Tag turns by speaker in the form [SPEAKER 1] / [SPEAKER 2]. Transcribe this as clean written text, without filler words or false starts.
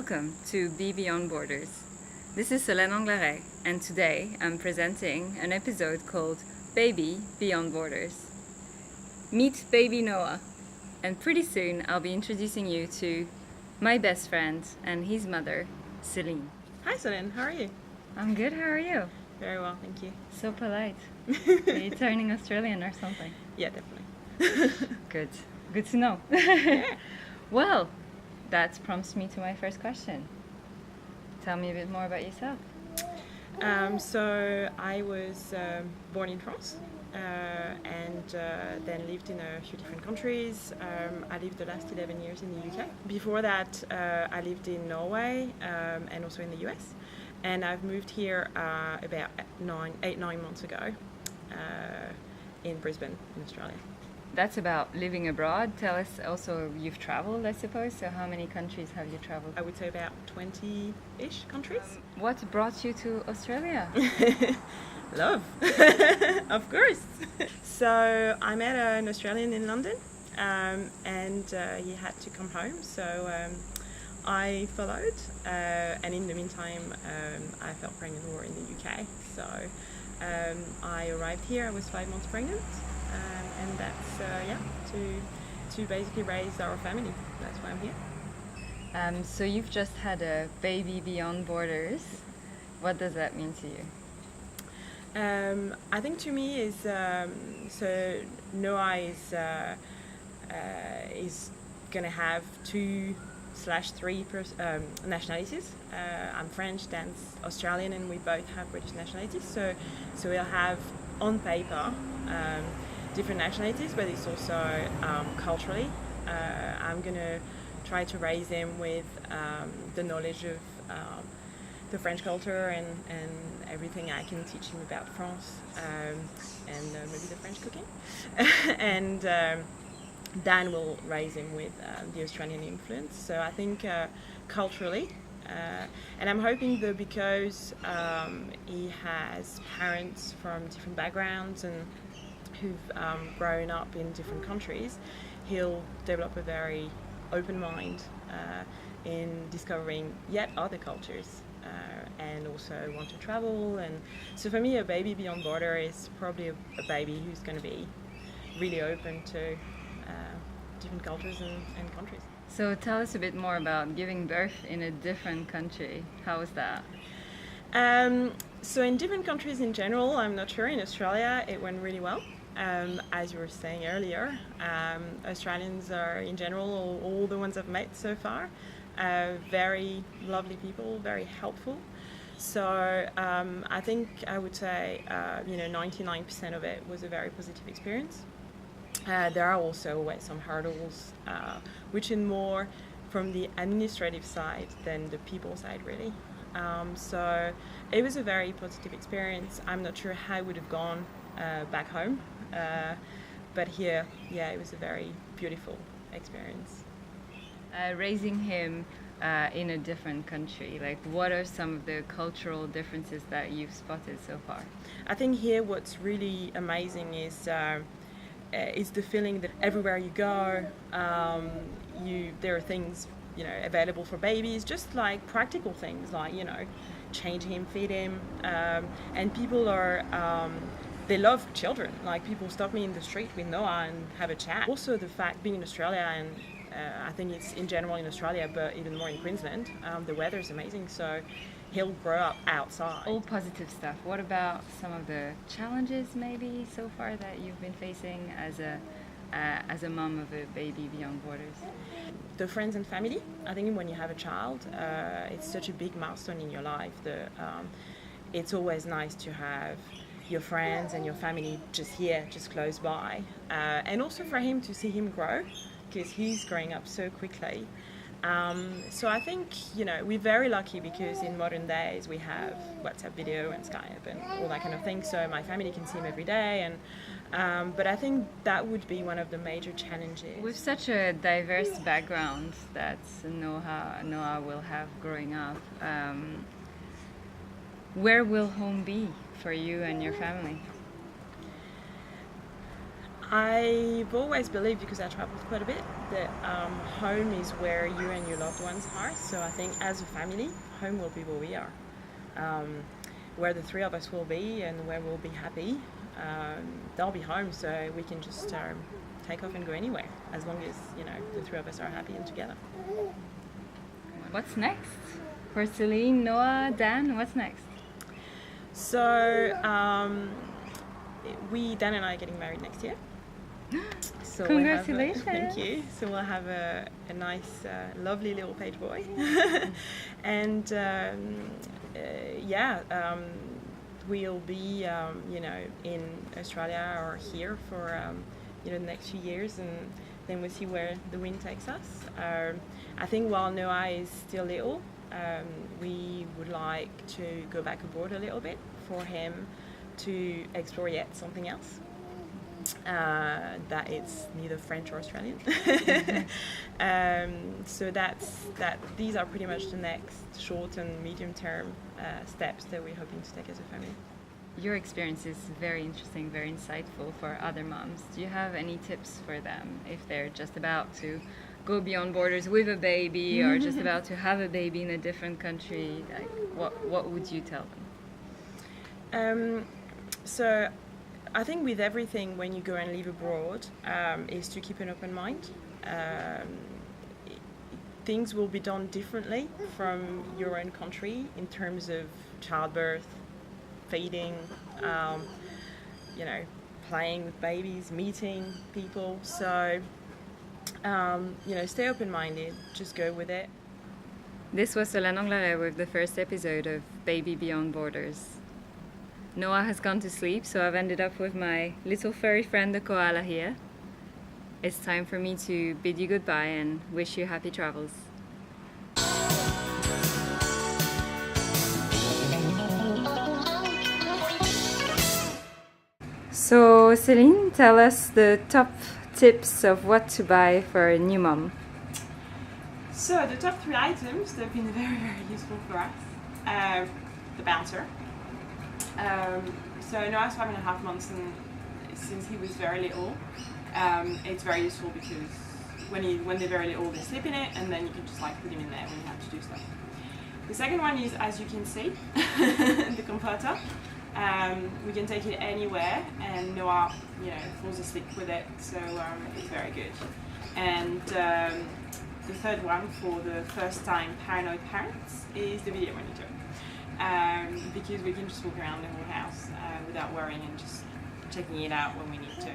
[SPEAKER 1] Welcome to Be Beyond Borders. This is Celine Maimaran, and today I'm presenting an episode called Baby Beyond Borders. Meet baby Noah, and pretty soon I'll be introducing you to my best friend and his mother, Celine.
[SPEAKER 2] Hi Celine, how are you?
[SPEAKER 1] I'm good, how are you?
[SPEAKER 2] Very well, thank you.
[SPEAKER 1] So polite. Are you turning Australian or something?
[SPEAKER 2] Yeah, definitely.
[SPEAKER 1] Good to know.
[SPEAKER 2] Yeah.
[SPEAKER 1] Well, that prompts me to my first question. Tell me a bit more about yourself.
[SPEAKER 2] So I was born in France and then lived in a few different countries. I lived the last 11 years in the UK. Before that, I lived in Norway and also in the US. And I've moved here about 9 months ago in Brisbane, in Australia.
[SPEAKER 1] That's about living abroad. Tell us also, you've traveled, I suppose. So how many countries have you traveled?
[SPEAKER 2] I would say about 20-ish countries.
[SPEAKER 1] What brought you to Australia?
[SPEAKER 2] Love, of course. So I met an Australian in London and he had to come home. So I followed and in the meantime I fell pregnant more in the UK. So I arrived here, I was 5 months pregnant. And that's to basically raise our family. That's why I'm here.
[SPEAKER 1] So you've just had a baby beyond borders. What does that mean to you?
[SPEAKER 2] I think to me is so Noah is gonna have 2/3 nationalities. I'm French, Dan's Australian, and we both have British nationalities. So we'll have on paper different nationalities, but it's also culturally. I'm gonna try to raise him with the knowledge of the French culture and everything I can teach him about France and maybe the French cooking. And Dan will raise him with the Australian influence. So I think culturally, and I'm hoping that because he has parents from different backgrounds and who've grown up in different countries, he'll develop a very open mind in discovering yet other cultures and also want to travel. And so for me, a baby beyond border is probably a baby who's going to be really open to different cultures and countries.
[SPEAKER 1] So tell us a bit more about giving birth in a different country. How was that?
[SPEAKER 2] So in different countries in general, I'm not sure. In Australia, it went really well. As you were saying earlier, Australians are in general, all the ones I've met so far, very lovely people, very helpful. So I think I would say 99% of it was a very positive experience. There are also always some hurdles, which is more from the administrative side than the people side, really. So it was a very positive experience. I'm not sure how it would have gone back home, but here, yeah, it was a very beautiful experience.
[SPEAKER 1] Raising him in a different country, like what are some of the cultural differences that you've spotted so far?
[SPEAKER 2] I think here what's really amazing is the feeling that everywhere you go, there are things available for babies, just like practical things like change him, feed him, and people are they love children. Like people stop me in the street with Noah and have a chat. Also the fact being in Australia, and I think it's in general in Australia, but even more in Queensland, the weather is amazing, so he'll grow up outside.
[SPEAKER 1] All positive stuff. What about some of the challenges maybe so far that you've been facing as a mom of a baby beyond borders?
[SPEAKER 2] The friends and family. I think when you have a child, it's such a big milestone in your life. It's always nice to have your friends and your family just here, just close by, and also for him to see him grow, because he's growing up so quickly. So I think we're very lucky because in modern days we have WhatsApp video and Skype and all that kind of thing. So my family can see him every day, and but I think that would be one of the major challenges.
[SPEAKER 1] With such a diverse background that Noah will have growing up, where will home be for you and your family?
[SPEAKER 2] I've always believed, because I travelled quite a bit, that home is where you and your loved ones are. So I think as a family, home will be where we are, where the three of us will be and where we'll be happy. They'll be home, so we can just take off and go anywhere, as long as the three of us are happy and together.
[SPEAKER 1] What's next for Celine, Noah, Dan? What's next?
[SPEAKER 2] So Dan and I are getting married next year. So
[SPEAKER 1] Congratulations!
[SPEAKER 2] Thank you. So we'll have a nice, lovely little page boy, and we'll be in Australia or here for the next few years, and then we'll see where the wind takes us. I think while Noah is still little, we would like to go back abroad a little bit for him to explore yet something else. That it's neither French or Australian. So these are pretty much the next short and medium term steps that we're hoping to take as a family.
[SPEAKER 1] Your experience is very interesting, very insightful for other moms. Do you have any tips for them if they're just about to go beyond borders with a baby or just about to have a baby in a different country? Like, what would you tell them?
[SPEAKER 2] So I think with everything, when you go and live abroad, is to keep an open mind. Things will be done differently from your own country in terms of childbirth, feeding, playing with babies, meeting people. So, stay open-minded, just go with it.
[SPEAKER 1] This was Celine Maimaran with the first episode of Baby Beyond Borders. Noah has gone to sleep, so I've ended up with my little furry friend, the koala, here. It's time for me to bid you goodbye and wish you happy travels. So, Celine, tell us the top tips of what to buy for a new mom.
[SPEAKER 2] So, the top 3 items that have been very, very useful for us. The bouncer. So Noah's 5.5 months, and since he was very little, it's very useful because when they're very little, they sleep in it, and then you can just put him in there when you have to do stuff. The second one is, as you can see, the comforter. We can take it anywhere, and Noah, falls asleep with it, so it's very good. And the third one for the first-time paranoid parents is the video monitor. Because we can just walk around the whole house without worrying and just checking it out when we need to.